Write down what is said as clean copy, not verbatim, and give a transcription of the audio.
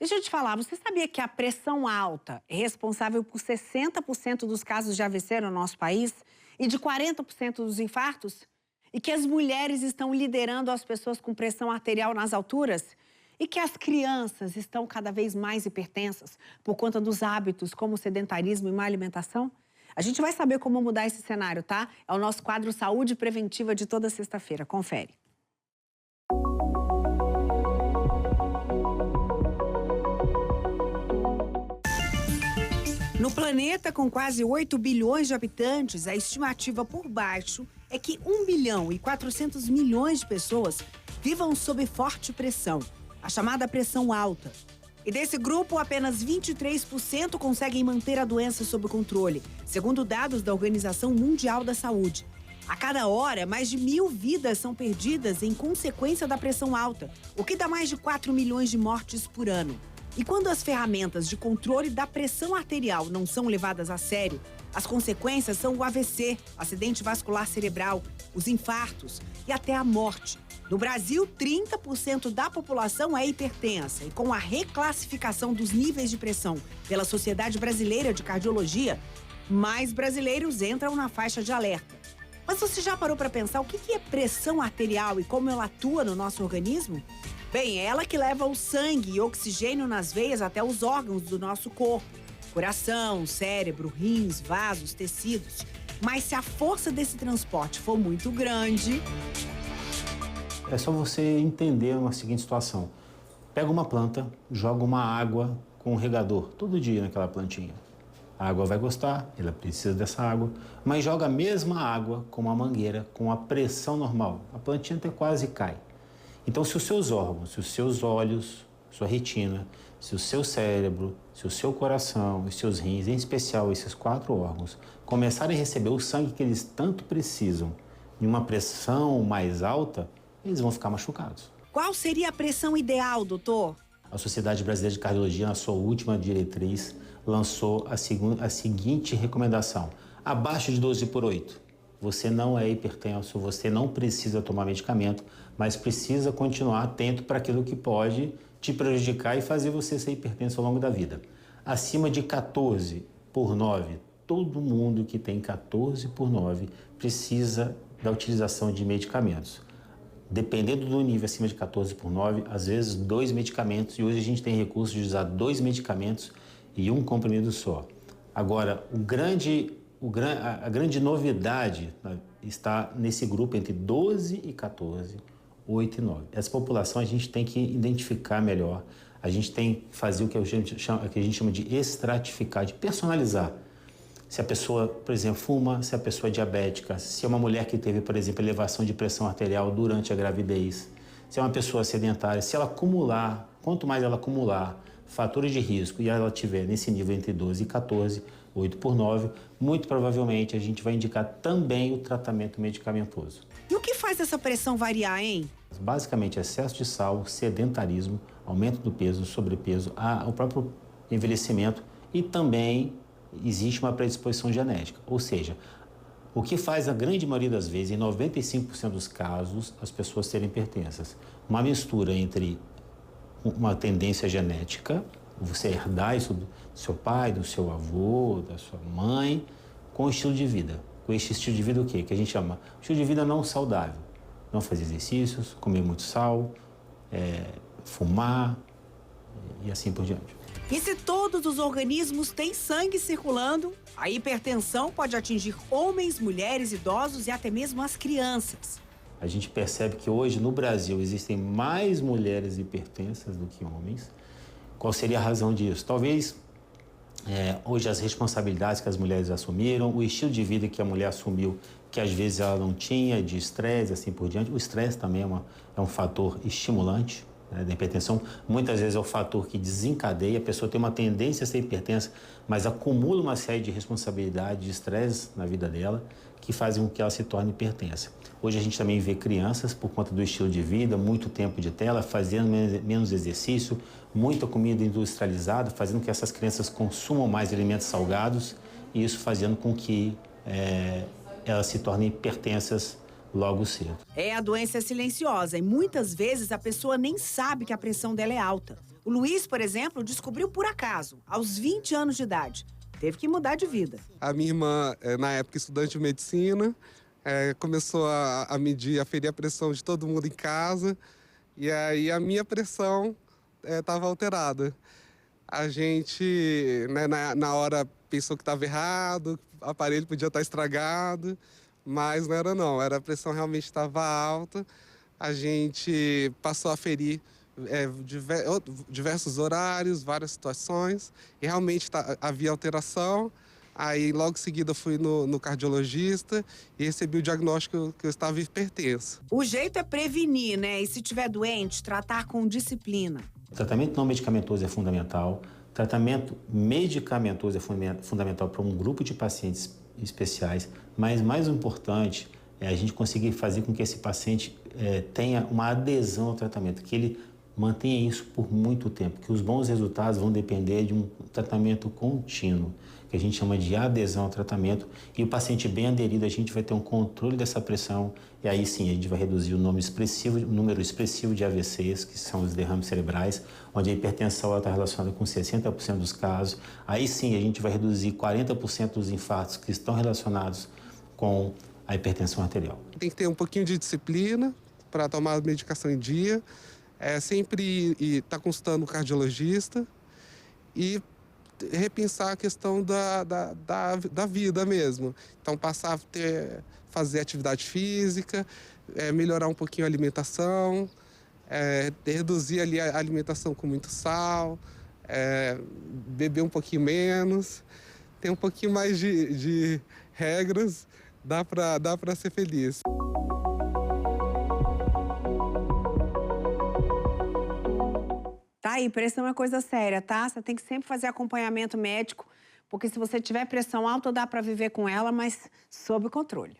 Deixa eu te falar, você sabia que a pressão alta é responsável por 60% dos casos de AVC no nosso país e de 40% dos infartos? E que as mulheres estão liderando as pessoas com pressão arterial nas alturas? E que as crianças estão cada vez mais hipertensas por conta dos hábitos como sedentarismo e má alimentação? A gente vai saber como mudar esse cenário, tá? É o nosso quadro Saúde Preventiva de toda sexta-feira. Confere. No planeta, com quase 8 bilhões de habitantes, a estimativa por baixo é que 1 bilhão e 400 milhões de pessoas vivam sob forte pressão, a chamada pressão alta. E desse grupo, apenas 23% conseguem manter a doença sob controle, segundo dados da Organização Mundial da Saúde. A cada hora, mais de 1.000 vidas são perdidas em consequência da pressão alta, o que dá mais de 4 milhões de mortes por ano. E quando as ferramentas de controle da pressão arterial não são levadas a sério, as consequências são o AVC, acidente vascular cerebral, os infartos e até a morte. No Brasil, 30% da população é hipertensa e com a reclassificação dos níveis de pressão pela Sociedade Brasileira de Cardiologia, mais brasileiros entram na faixa de alerta. Mas você já parou para pensar o que é pressão arterial e como ela atua no nosso organismo? Bem, é ela que leva o sangue e oxigênio nas veias até os órgãos do nosso corpo. Coração, cérebro, rins, vasos, tecidos. Mas se a força desse transporte for muito grande... É só você entender uma seguinte situação. Pega uma planta, joga uma água com um regador todo dia naquela plantinha. A água vai gostar, ela precisa dessa água, mas joga a mesma água com uma mangueira, com a pressão normal. A plantinha até quase cai. Então, se os seus órgãos, se os seus olhos, sua retina, se o seu cérebro, se o seu coração e seus rins, em especial esses 4 órgãos, começarem a receber o sangue que eles tanto precisam em uma pressão mais alta, eles vão ficar machucados. Qual seria a pressão ideal, doutor? A Sociedade Brasileira de Cardiologia, na sua última diretriz, lançou a seguinte recomendação: abaixo de 12/8. Você não é hipertenso, você não precisa tomar medicamento, mas precisa continuar atento para aquilo que pode te prejudicar e fazer você ser hipertenso ao longo da vida. Acima de 14/9, todo mundo que tem 14/9 precisa da utilização de medicamentos. Dependendo do nível acima de 14/9, às vezes 2 medicamentos, e hoje a gente tem recurso de usar 2 medicamentos e 1 comprimido só. Agora, a grande novidade está nesse grupo entre 12 e 14, 8 e 9. Essa população a gente tem que identificar melhor, a gente tem que fazer o que a gente chama de estratificar, de personalizar. Se a pessoa, por exemplo, fuma, se a pessoa é diabética, se é uma mulher que teve, por exemplo, elevação de pressão arterial durante a gravidez, se é uma pessoa sedentária, se ela acumular, quanto mais ela acumular fatores de risco e ela tiver nesse nível entre 12 e 14, 8/9, muito provavelmente a gente vai indicar também o tratamento medicamentoso. E o que faz essa pressão variar, hein? Basicamente, excesso de sal, sedentarismo, aumento do peso, sobrepeso, o próprio envelhecimento e também existe uma predisposição genética. Ou seja, o que faz a grande maioria das vezes, em 95% dos casos, as pessoas serem hipertensas? Uma mistura entre uma tendência genética, você herdar isso do seu pai, do seu avô, da sua mãe, com o estilo de vida. Com esse estilo de vida o quê? Que a gente chama estilo de vida não saudável. Não fazer exercícios, comer muito sal, fumar e assim por diante. E se todos os organismos têm sangue circulando, a hipertensão pode atingir homens, mulheres, idosos e até mesmo as crianças. A gente percebe que hoje no Brasil existem mais mulheres hipertensas do que homens. Qual seria a razão disso? Talvez hoje as responsabilidades que as mulheres assumiram, o estilo de vida que a mulher assumiu, que às vezes ela não tinha, de estresse, assim por diante. O estresse também é um fator estimulante, né, da hipertensão. Muitas vezes é o fator que desencadeia, a pessoa tem uma tendência a ser hipertensa, mas acumula uma série de responsabilidades, de estresse na vida dela, que fazem com que ela se torne hipertensa. Hoje a gente também vê crianças, por conta do estilo de vida, muito tempo de tela, fazendo menos exercício, muita comida industrializada, fazendo com que essas crianças consumam mais alimentos salgados, e isso fazendo com que elas se tornem hipertensas logo cedo. A doença é silenciosa e muitas vezes a pessoa nem sabe que a pressão dela é alta. O Luiz, por exemplo, descobriu por acaso, aos 20 anos de idade. Teve que mudar de vida. A minha irmã, na época estudante de medicina, começou a medir, a ferir a pressão de todo mundo em casa. E aí a minha pressão estava alterada. A gente, né, na hora, pensou que estava errado, o aparelho podia estar estragado, mas não era não. A pressão realmente estava alta. A gente passou a ferir diversos horários, várias situações, e realmente havia alteração. Aí, logo em seguida, fui no cardiologista e recebi o diagnóstico que eu estava hipertenso. O jeito é prevenir, né? E se tiver doente, tratar com disciplina. O tratamento não medicamentoso é fundamental. O tratamento medicamentoso é fundamental para um grupo de pacientes especiais, mas mais importante é a gente conseguir fazer com que esse paciente tenha uma adesão ao tratamento, que ele mantenha isso por muito tempo, que os bons resultados vão depender de um tratamento contínuo, que a gente chama de adesão ao tratamento, e o paciente bem aderido, a gente vai ter um controle dessa pressão, e aí sim a gente vai reduzir o número expressivo de AVCs, que são os derrames cerebrais, onde a hipertensão está relacionada com 60% dos casos. Aí sim a gente vai reduzir 40% dos infartos que estão relacionados com a hipertensão arterial. Tem que ter um pouquinho de disciplina para tomar a medicação em dia, sempre estar consultando o cardiologista e repensar a questão da vida mesmo. Então, passar a fazer atividade física, melhorar um pouquinho a alimentação, reduzir ali a alimentação com muito sal, beber um pouquinho menos, ter um pouquinho mais de regras, dá para ser feliz. Tá aí, pressão é coisa séria, tá? Você tem que sempre fazer acompanhamento médico, porque se você tiver pressão alta, dá para viver com ela, mas sob controle.